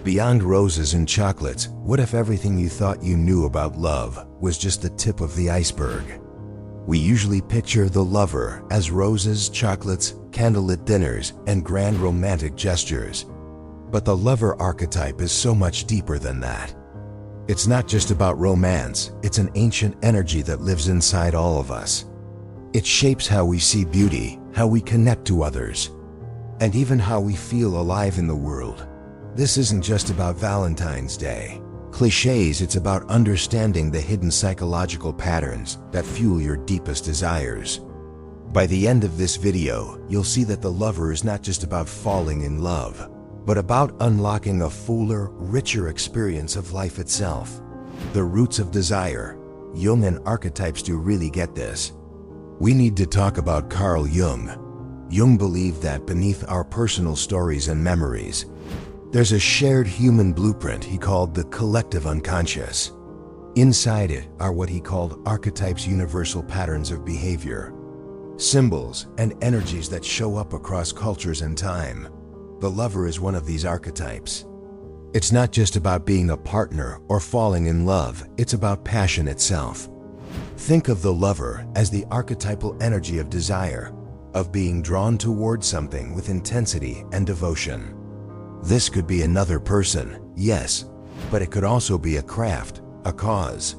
Beyond roses and chocolates, what if everything you thought you knew about love was just the tip of the iceberg? We usually picture the lover as roses, chocolates, candlelit dinners, and grand romantic gestures. But the lover archetype is so much deeper than that. It's not just about romance, it's an ancient energy that lives inside all of us. It shapes how we see beauty, how we connect to others, and even how we feel alive in the world. This isn't just about Valentine's Day cliches, it's about understanding the hidden psychological patterns that fuel your deepest desires. By the end of this video, you'll see that the lover is not just about falling in love, but about unlocking a fuller, richer experience of life itself. The roots of desire. Jungian archetypes do really get this. We need to talk about Carl Jung. Jung believed that beneath our personal stories and memories, there's a shared human blueprint he called the collective unconscious. Inside it are what he called archetypes, universal patterns of behavior, symbols and energies that show up across cultures and time. The lover is one of these archetypes. It's not just about being a partner or falling in love, it's about passion itself. Think of the lover as the archetypal energy of desire, of being drawn toward something with intensity and devotion. This could be another person, yes, but it could also be a craft, a cause,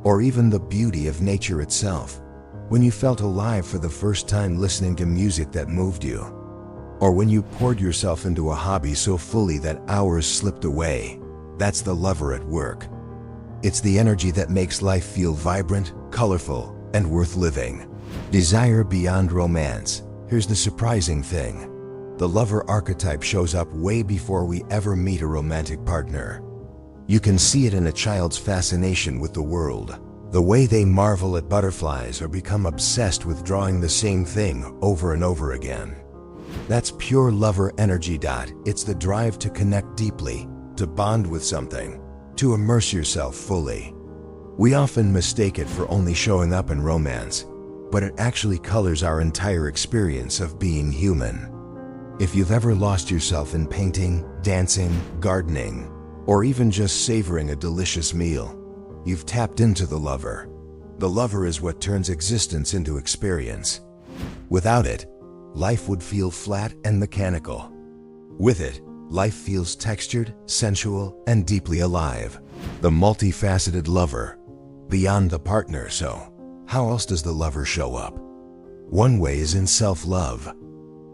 or even the beauty of nature itself. When you felt alive for the first time listening to music that moved you, or when you poured yourself into a hobby so fully that hours slipped away, that's the lover at work. It's the energy that makes life feel vibrant, colorful, and worth living. Desire beyond romance. Here's the surprising thing. The lover archetype shows up way before we ever meet a romantic partner. You can see it in a child's fascination with the world, the way they marvel at butterflies or become obsessed with drawing the same thing over and over again. That's pure lover energy. It's the drive to connect deeply, to bond with something, to immerse yourself fully. We often mistake it for only showing up in romance, but it actually colors our entire experience of being human. If you've ever lost yourself in painting, dancing, gardening, or even just savoring a delicious meal, you've tapped into the lover. The lover is what turns existence into experience. Without it, life would feel flat and mechanical. With it, life feels textured, sensual, and deeply alive. The multifaceted lover, beyond the partner. So, how else does the lover show up? One way is in self-love.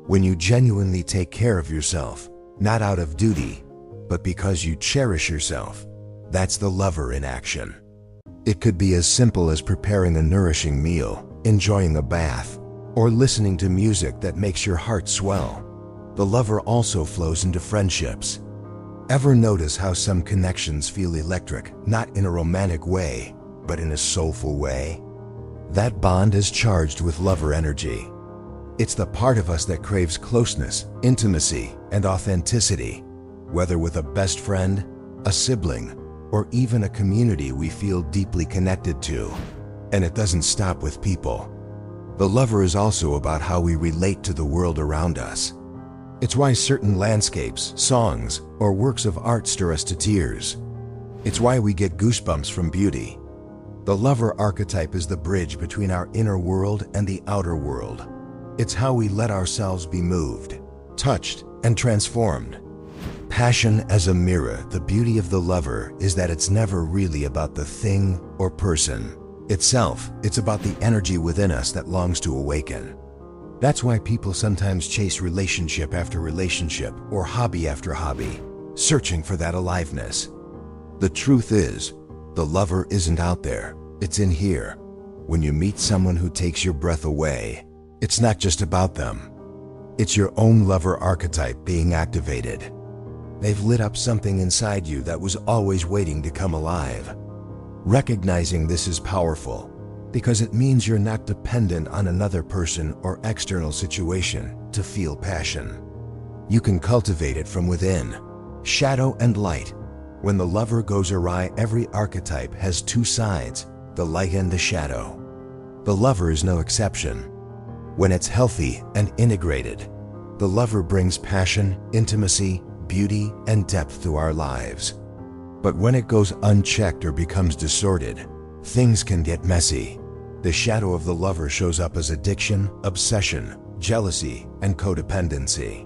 When you genuinely take care of yourself, not out of duty, but because you cherish yourself, that's the lover in action. It could be as simple as preparing a nourishing meal, enjoying a bath, or listening to music that makes your heart swell. The lover also flows into friendships. Ever notice how some connections feel electric, not in a romantic way, but in a soulful way? That bond is charged with lover energy. It's the part of us that craves closeness, intimacy, and authenticity, whether with a best friend, a sibling, or even a community we feel deeply connected to. And it doesn't stop with people. The lover is also about how we relate to the world around us. It's why certain landscapes, songs, or works of art stir us to tears. It's why we get goosebumps from beauty. The lover archetype is the bridge between our inner world and the outer world. It's how we let ourselves be moved, touched, and transformed. Passion as a mirror. The beauty of the lover is that it's never really about the thing or person itself. It's about the energy within us that longs to awaken. That's why people sometimes chase relationship after relationship or hobby after hobby, searching for that aliveness. The truth is, the lover isn't out there, it's in here. When you meet someone who takes your breath away, it's not just about them. It's your own lover archetype being activated. They've lit up something inside you that was always waiting to come alive. Recognizing this is powerful because it means you're not dependent on another person or external situation to feel passion. You can cultivate it from within. Shadow and light. When the lover goes awry, every archetype has two sides, the light and the shadow. The lover is no exception. When it's healthy and integrated, the lover brings passion, intimacy, beauty and depth to our lives. But when it goes unchecked or becomes distorted, things can get messy. The shadow of the lover shows up as addiction, obsession, jealousy, and codependency.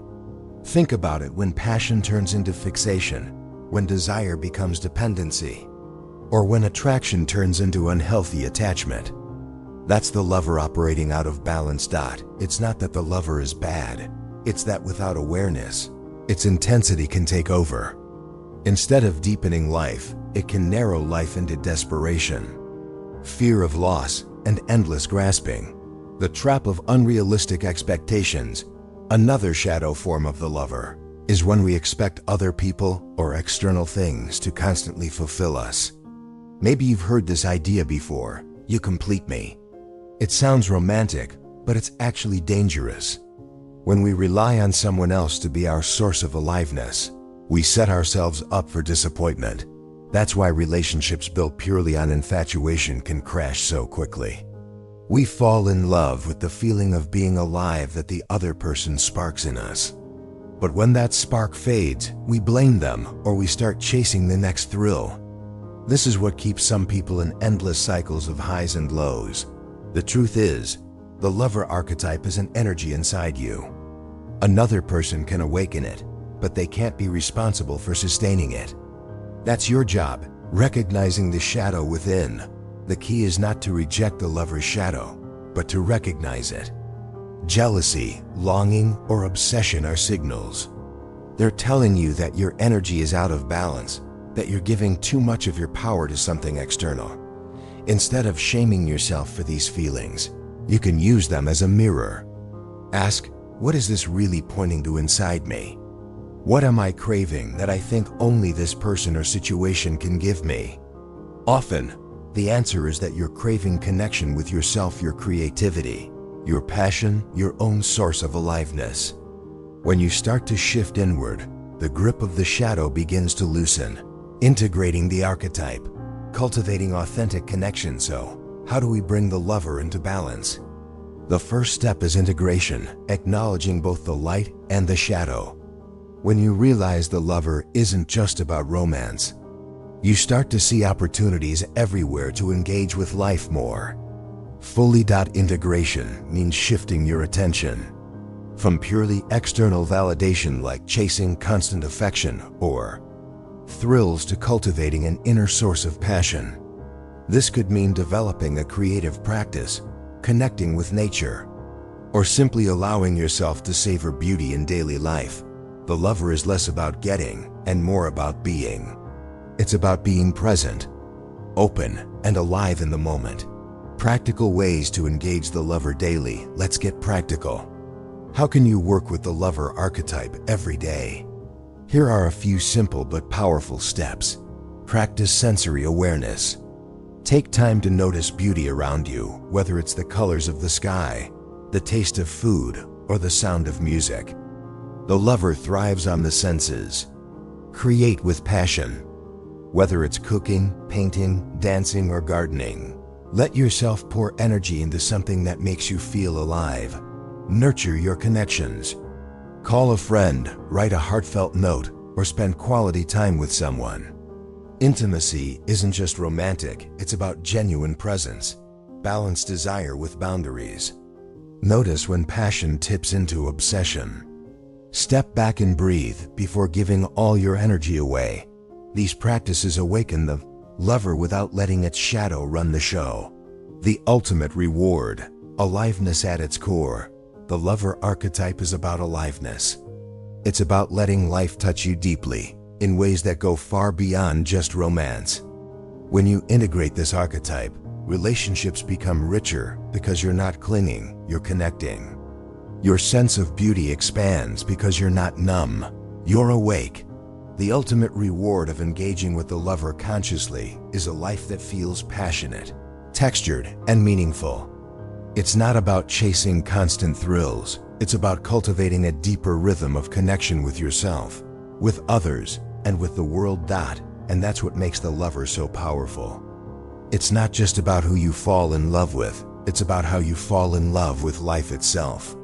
Think about it when passion turns into fixation, when desire becomes dependency, or when attraction turns into unhealthy attachment. That's the lover operating out of balance. It's not that the lover is bad, it's that without awareness, its intensity can take over. Instead of deepening life, it can narrow life into desperation, fear of loss, and endless grasping. The trap of unrealistic expectations, another shadow form of the lover, is when we expect other people or external things to constantly fulfill us. Maybe you've heard this idea before: you complete me. It sounds romantic, but it's actually dangerous. When we rely on someone else to be our source of aliveness, we set ourselves up for disappointment. That's why relationships built purely on infatuation can crash so quickly. We fall in love with the feeling of being alive that the other person sparks in us. But when that spark fades, we blame them or we start chasing the next thrill. This is what keeps some people in endless cycles of highs and lows. The truth is, the lover archetype is an energy inside you. Another person can awaken it, but they can't be responsible for sustaining it. That's your job, recognizing the shadow within. The key is not to reject the lover's shadow, but to recognize it. Jealousy, longing, or obsession are signals. They're telling you that your energy is out of balance, that you're giving too much of your power to something external. Instead of shaming yourself for these feelings, you can use them as a mirror. Ask, what is this really pointing to inside me? What am I craving that I think only this person or situation can give me? Often, the answer is that you're craving connection with yourself, your creativity, your passion, your own source of aliveness. When you start to shift inward, the grip of the shadow begins to loosen, integrating the archetype, cultivating authentic connection. So, how do we bring the lover into balance? The first step is integration, acknowledging both the light and the shadow. When you realize the lover isn't just about romance, you start to see opportunities everywhere to engage with life more. Fully. Integration means shifting your attention from purely external validation like chasing constant affection or thrills to cultivating an inner source of passion. This could mean developing a creative practice, connecting with nature, or simply allowing yourself to savor beauty in daily life. The lover is less about getting and more about being. It's about being present, open, and alive in the moment. Practical ways to engage the lover daily. Let's get practical. How can you work with the lover archetype every day? Here are a few simple but powerful steps. Practice sensory awareness. Take time to notice beauty around you, whether it's the colors of the sky, the taste of food, or the sound of music. The lover thrives on the senses. Create with passion. Whether it's cooking, painting, dancing, or gardening, let yourself pour energy into something that makes you feel alive. Nurture your connections. Call a friend, write a heartfelt note, or spend quality time with someone. Intimacy isn't just romantic, it's about genuine presence. Balance desire with boundaries. Notice when passion tips into obsession. Step back and breathe before giving all your energy away. These practices awaken the lover without letting its shadow run the show. The ultimate reward, aliveness at its core. The lover archetype is about aliveness. It's about letting life touch you deeply, in ways that go far beyond just romance. When you integrate this archetype, relationships become richer because you're not clinging, you're connecting. Your sense of beauty expands because you're not numb, you're awake. The ultimate reward of engaging with the lover consciously is a life that feels passionate, textured, and meaningful. It's not about chasing constant thrills, it's about cultivating a deeper rhythm of connection with yourself, with others, and with the world. And that's what makes the lover so powerful. It's not just about who you fall in love with, it's about how you fall in love with life itself.